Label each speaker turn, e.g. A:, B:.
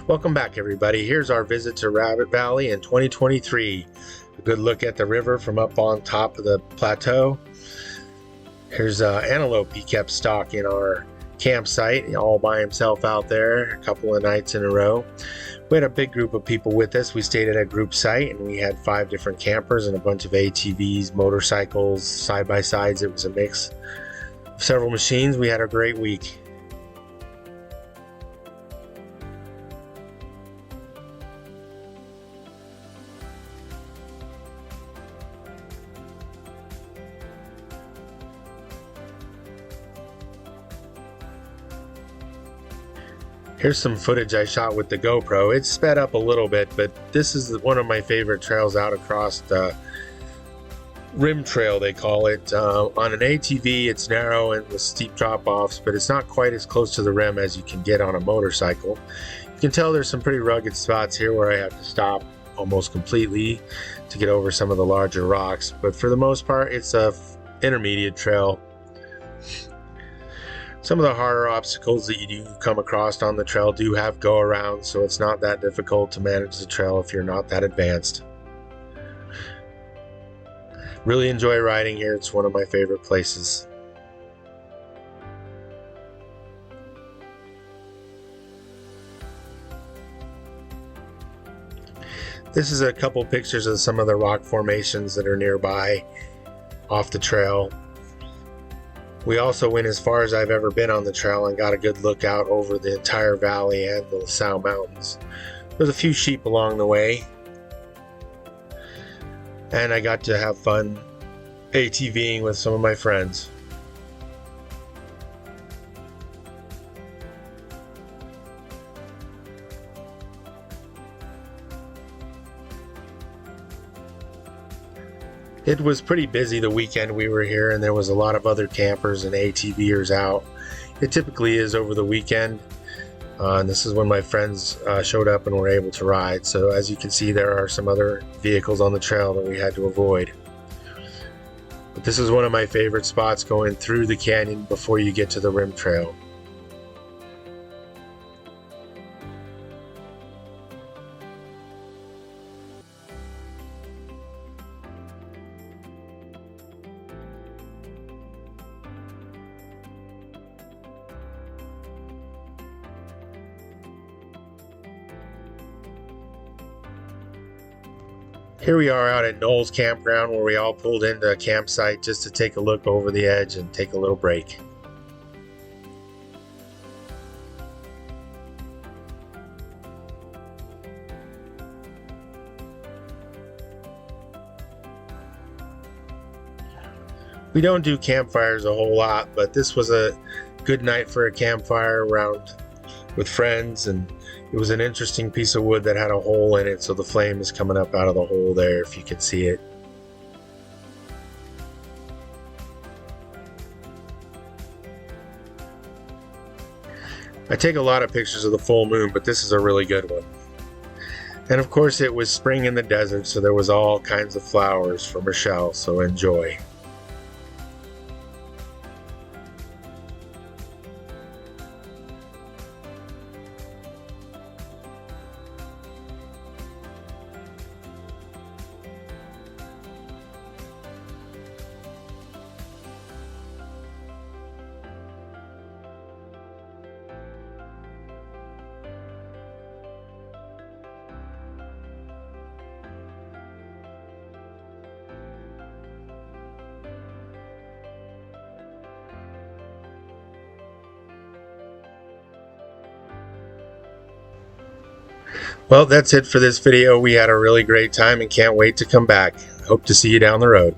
A: Welcome back, everybody. Here's our visit to Rabbit Valley in 2023. A good look at the river from up on top of the plateau. Here's antelope he kept stock in our campsite, all by himself out there a couple of nights in a row. We had a big group of people with us. We stayed at a group site and we had 5 different campers and a bunch of ATVs, motorcycles, side-by-sides. It was a mix of several machines. We had a great week. Here's some footage I shot with the GoPro. It's sped up a little bit, but this is one of my favorite trails out across the rim trail, they call it. On an ATV, it's narrow and with steep drop-offs, but it's not quite as close to the rim as you can get on a motorcycle. You can tell there's some pretty rugged spots here where I have to stop almost completely to get over some of the larger rocks, but for the most part, it's a intermediate trail. Some of the harder obstacles that you do come across on the trail do have go-arounds, so it's not that difficult to manage the trail if you're not that advanced. Really enjoy riding here. It's one of my favorite places. This is a couple pictures of some of the rock formations that are nearby off the trail. We also went as far as I've ever been on the trail and got a good look out over the entire valley and the South Mountains. There's a few sheep along the way, and I got to have fun ATVing with some of my friends. It was pretty busy the weekend we were here, and there was a lot of other campers and ATVers out. It typically is over the weekend, and this is when my friends showed up and were able to ride. So as you can see, there are some other vehicles on the trail that we had to avoid. But this is one of my favorite spots going through the canyon before you get to the rim trail. Here we are out at Knowles Campground, where we all pulled into a campsite just to take a look over the edge and take a little break. We don't do campfires a whole lot, but this was a good night for a campfire around with friends, and it was an interesting piece of wood that had a hole in it, so the flame is coming up out of the hole there if you can see it. I take a lot of pictures of the full moon, but this is a really good one. And of course it was spring in the desert, so there was all kinds of flowers for Michelle, so enjoy. Well, that's it for this video. We had a really great time and can't wait to come back. Hope to see you down the road.